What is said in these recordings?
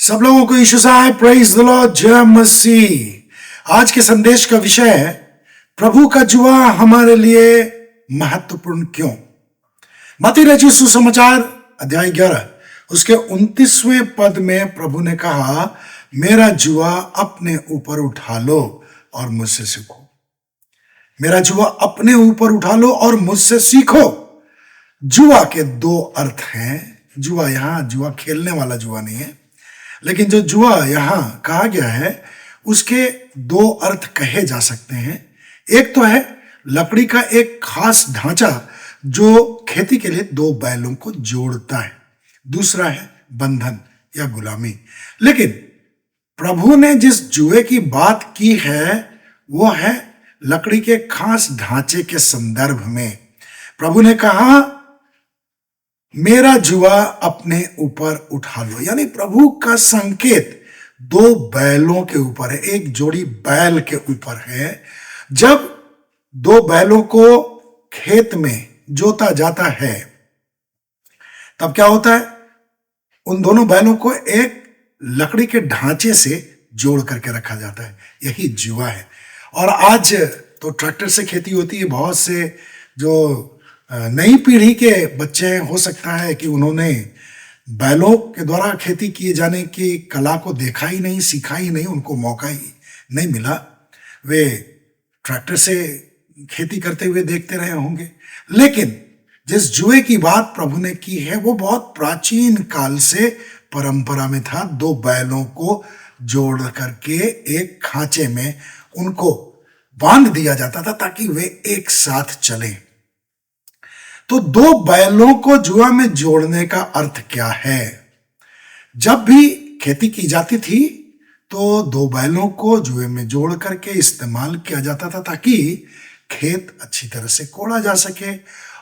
सब लोगों को यीशु साहब प्रेज द लॉर्ड, जय मसीह। आज के संदेश का विषय है प्रभु का जुआ हमारे लिए महत्वपूर्ण क्यों। मत्ती रचित सुसमाचार अध्याय 11 उसके 29वें पद में प्रभु ने कहा, मेरा जुआ अपने ऊपर उठा लो और मुझसे सीखो। मेरा जुआ अपने ऊपर उठा लो और मुझसे सीखो। जुआ के दो अर्थ हैं। जुआ यहां जुआ खेलने वाला जुआ नहीं है, लेकिन जो जुआ यहां कहा गया है उसके दो अर्थ कहे जा सकते हैं। एक तो है लकड़ी का एक खास ढांचा जो खेती के लिए दो बैलों को जोड़ता है, दूसरा है बंधन या गुलामी। लेकिन प्रभु ने जिस जुए की बात की है वो है लकड़ी के खास ढांचे के संदर्भ में। प्रभु ने कहा, मेरा जुआ अपने ऊपर उठा लो, यानी प्रभु का संकेत दो बैलों के ऊपर है, एक जोड़ी बैल के ऊपर है। जब दो बैलों को खेत में जोता जाता है तब क्या होता है, उन दोनों बैलों को एक लकड़ी के ढांचे से जोड़ करके रखा जाता है। यही जुआ है। और आज तो ट्रैक्टर से खेती होती है। बहुत से जो नई पीढ़ी के बच्चे हो सकता है कि उन्होंने बैलों के द्वारा खेती किए जाने की कला को देखा ही नहीं, सीखा ही नहीं, उनको मौका ही नहीं मिला। वे ट्रैक्टर से खेती करते हुए देखते रहे होंगे। लेकिन जिस जुए की बात प्रभु ने की है वो बहुत प्राचीन काल से परंपरा में था। दो बैलों को जोड़ करके एक खांचे में उनको बांध दिया जाता था ताकि वे एक साथ चलें। तो दो बैलों को जुआ में जोड़ने का अर्थ क्या है? जब भी खेती की जाती थी तो दो बैलों को जुए में जोड़ करके इस्तेमाल किया जाता था ताकि खेत अच्छी तरह से कोड़ा जा सके।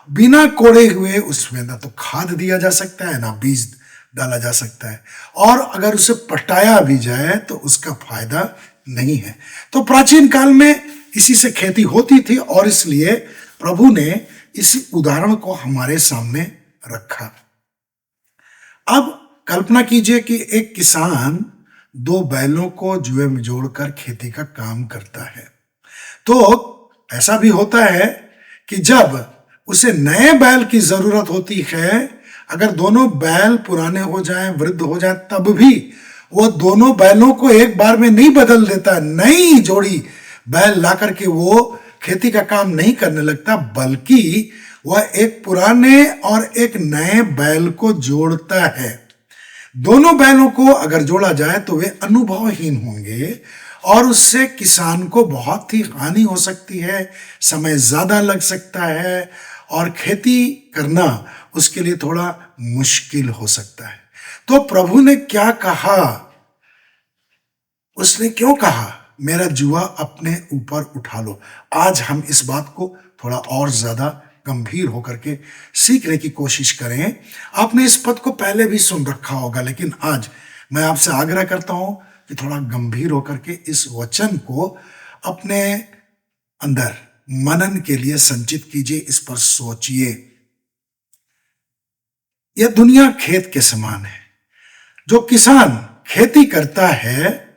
बिना कोड़े हुए उसमें ना तो खाद दिया जा सकता है ना बीज डाला जा सकता है, और अगर उसे पटाया भी जाए तो उसका फायदा नहीं है। तो प्राचीन काल में इसी से खेती होती थी और इसलिए प्रभु ने इसी उदाहरण को हमारे सामने रखा। अब कल्पना कीजिए कि एक किसान दो बैलों को जुए में जोड़कर खेती का काम करता है। तो ऐसा भी होता है कि जब उसे नए बैल की जरूरत होती है, अगर दोनों बैल पुराने हो जाएं, वृद्ध हो जाएं, तब भी वो दोनों बैलों को एक बार में नहीं बदल देता। नई जोड़ी बैल ला करके वो खेती का काम नहीं करने लगता, बल्कि वह एक पुराने और एक नए बैल को जोड़ता है। दोनों बैलों को अगर जोड़ा जाए तो वे अनुभवहीन होंगे और उससे किसान को बहुत ही हानि हो सकती है, समय ज्यादा लग सकता है और खेती करना उसके लिए थोड़ा मुश्किल हो सकता है। तो प्रभु ने क्या कहा? उसने क्यों कहा मेरा जुआ अपने ऊपर उठा लो? आज हम इस बात को थोड़ा और ज्यादा गंभीर होकर के सीखने की कोशिश करें। आपने इस पद को पहले भी सुन रखा होगा, लेकिन आज मैं आपसे आग्रह करता हूं कि थोड़ा गंभीर होकर के इस वचन को अपने अंदर मनन के लिए संचित कीजिए, इस पर सोचिए। यह दुनिया खेत के समान है। जो किसान खेती करता है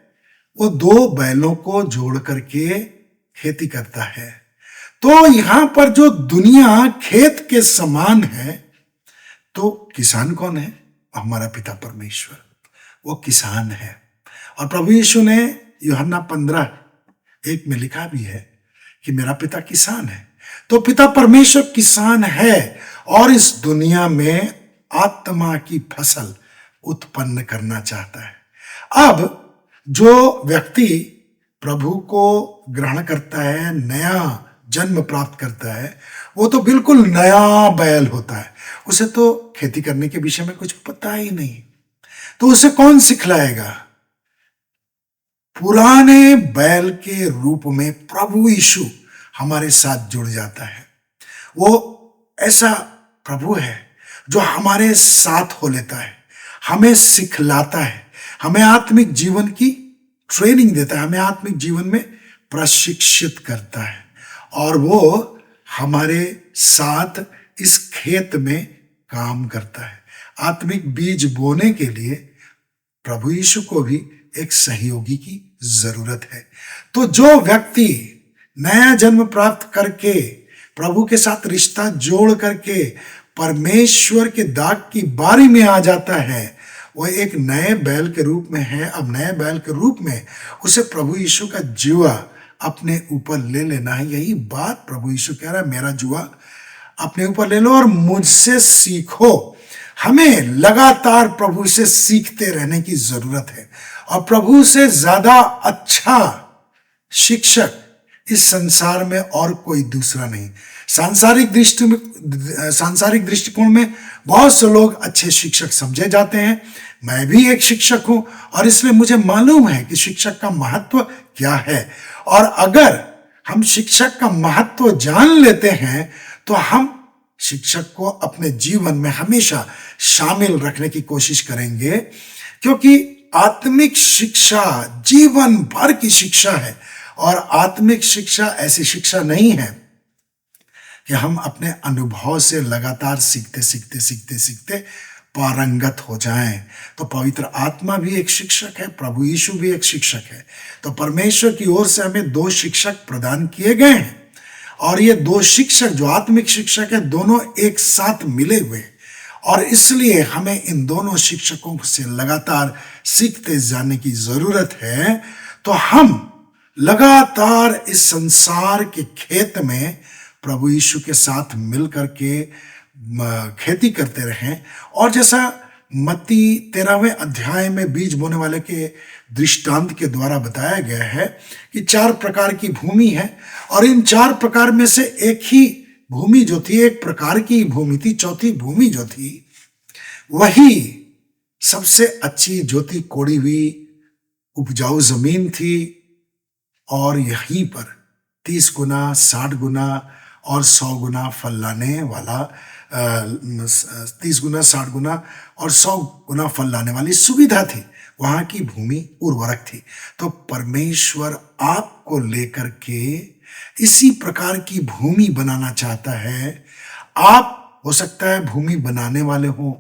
वो दो बैलों को जोड़ करके खेती करता है। तो यहां पर जो दुनिया खेत के समान है, तो किसान कौन है? हमारा पिता परमेश्वर, वो किसान है। और प्रभु यीशु ने यूहन्ना 15:1 में लिखा भी है कि मेरा पिता किसान है। तो पिता परमेश्वर किसान है और इस दुनिया में आत्मा की फसल उत्पन्न करना चाहता है। अब जो व्यक्ति प्रभु को ग्रहण करता है, नया जन्म प्राप्त करता है, वो तो बिल्कुल नया बैल होता है। उसे तो खेती करने के विषय में कुछ पता ही नहीं, तो उसे कौन सिखलाएगा? पुराने बैल के रूप में प्रभु यीशु हमारे साथ जुड़ जाता है। वो ऐसा प्रभु है जो हमारे साथ हो लेता है, हमें सिखलाता है, हमें आत्मिक जीवन की ट्रेनिंग देता है, हमें आत्मिक जीवन में प्रशिक्षित करता है, और वो हमारे साथ इस खेत में काम करता है। आत्मिक बीज बोने के लिए प्रभु यीशु को भी एक सहयोगी की जरूरत है। तो जो व्यक्ति नया जन्म प्राप्त करके प्रभु के साथ रिश्ता जोड़ करके परमेश्वर के दाग की बारी में आ जाता है, वह एक नए बैल के रूप में है। अब नए बैल के रूप में उसे प्रभु यीशु का जुआ अपने ऊपर ले लेना है। यही बात प्रभु यीशु कह रहा है, मेरा जुआ अपने ऊपर ले लो और मुझसे सीखो। हमें लगातार प्रभु से सीखते रहने की जरूरत है, और प्रभु से ज्यादा अच्छा शिक्षक इस संसार में और कोई दूसरा नहीं। सांसारिक दृष्टिकोण में बहुत से लोग अच्छे शिक्षक समझे जाते हैं। मैं भी एक शिक्षक हूं, और इसलिए मुझे मालूम है कि शिक्षक का महत्व क्या है। और अगर हम शिक्षक का महत्व जान लेते हैं तो हम शिक्षक को अपने जीवन में हमेशा शामिल रखने की कोशिश करेंगे, क्योंकि आत्मिक शिक्षा जीवन भर की शिक्षा है। और आत्मिक शिक्षा ऐसी शिक्षा नहीं है कि हम अपने अनुभव से लगातार सीखते पारंगत हो जाएं। तो पवित्र आत्मा भी एक शिक्षक है, प्रभु यीशु भी एक शिक्षक है। तो परमेश्वर की ओर से हमें दो शिक्षक प्रदान किए गए हैं, और ये दो शिक्षक जो आत्मिक शिक्षक है, दोनों एक साथ मिले हुए, और इसलिए हमें इन दोनों शिक्षकों से लगातार सीखते जाने की जरूरत है। तो हम लगातार इस संसार के खेत में प्रभु यीशु के साथ मिलकर के खेती करते रहें। और जैसा मत्ती 13वें अध्याय में बीज बोने वाले के दृष्टांत के द्वारा बताया गया है कि 4 प्रकार की भूमि है, और इन 4 प्रकार में से एक ही भूमि जो थी, एक प्रकार की भूमि थी, चौथी भूमि जो थी वही सबसे अच्छी ज्योति कोड़ी हुई उपजाऊ जमीन थी। और यहीं पर 30 गुना, 60 गुना और 100 गुना फल लाने वाला 30 गुना, 60 गुना और 100 गुना फल लाने वाली सुविधा थी। वहां की भूमि उर्वरक थी। तो परमेश्वर आपको लेकर के इसी प्रकार की भूमि बनाना चाहता है। आप हो सकता है भूमि बनाने वाले हो,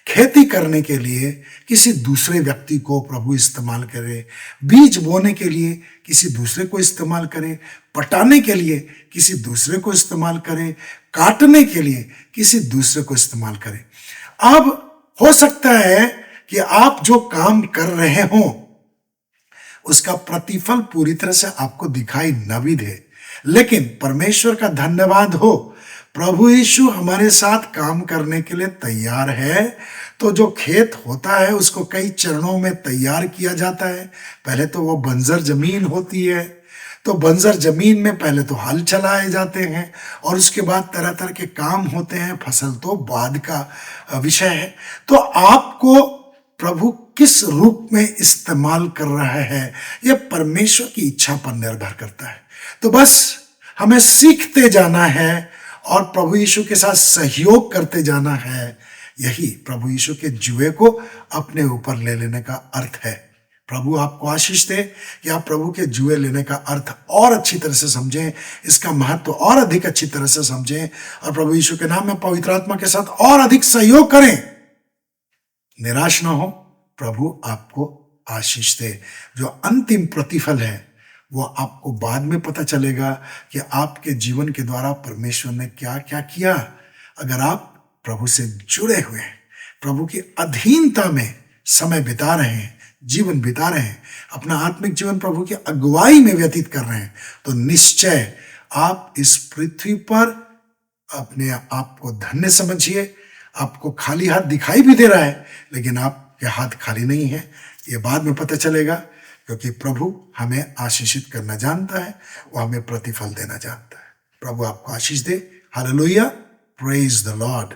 खेती करने के लिए किसी दूसरे व्यक्ति को प्रभु इस्तेमाल करे, बीज बोने के लिए किसी दूसरे को इस्तेमाल करे, पटाने के लिए किसी दूसरे को इस्तेमाल करे, काटने के लिए किसी दूसरे को इस्तेमाल करे। अब हो सकता है कि आप जो काम कर रहे हो उसका प्रतिफल पूरी तरह से आपको दिखाई न भी दे, लेकिन परमेश्वर का धन्यवाद हो, प्रभु यीशु हमारे साथ काम करने के लिए तैयार है। तो जो खेत होता है उसको कई चरणों में तैयार किया जाता है। पहले तो वो बंजर जमीन होती है, तो बंजर जमीन में पहले तो हल चलाए जाते हैं, और उसके बाद तरह तरह के काम होते हैं। फसल तो बाद का विषय है। तो आपको प्रभु किस रूप में इस्तेमाल कर रहा है, यह परमेश्वर की इच्छा पर निर्भर करता है। तो बस हमें सीखते जाना है और प्रभु यीशु के साथ सहयोग करते जाना है। यही प्रभु यीशु के जुए को अपने ऊपर ले लेने का अर्थ है। प्रभु आपको आशीष दे कि आप प्रभु के जुए लेने का अर्थ और अच्छी तरह से समझें, इसका महत्व और अधिक अच्छी तरह से समझें, और प्रभु यीशु के नाम में पवित्र आत्मा के साथ और अधिक सहयोग करें। निराश ना हो, प्रभु आपको आशीष दे। जो अंतिम प्रतिफल है वो आपको बाद में पता चलेगा कि आपके जीवन के द्वारा परमेश्वर ने क्या क्या किया। अगर आप प्रभु से जुड़े हुए हैं, प्रभु की अधीनता में समय बिता रहे हैं, जीवन बिता रहे हैं, अपना आत्मिक जीवन प्रभु की अगुवाई में व्यतीत कर रहे हैं, तो निश्चय आप इस पृथ्वी पर अपने आप को धन्य समझिए। आपको खाली हाथ दिखाई भी दे रहा है, लेकिन आपके हाथ खाली नहीं है, ये बाद में पता चलेगा, क्योंकि प्रभु हमें आशीषित करना जानता है, वो हमें प्रतिफल देना जानता है। प्रभु आपको आशीष दे। Hallelujah, praise the Lord.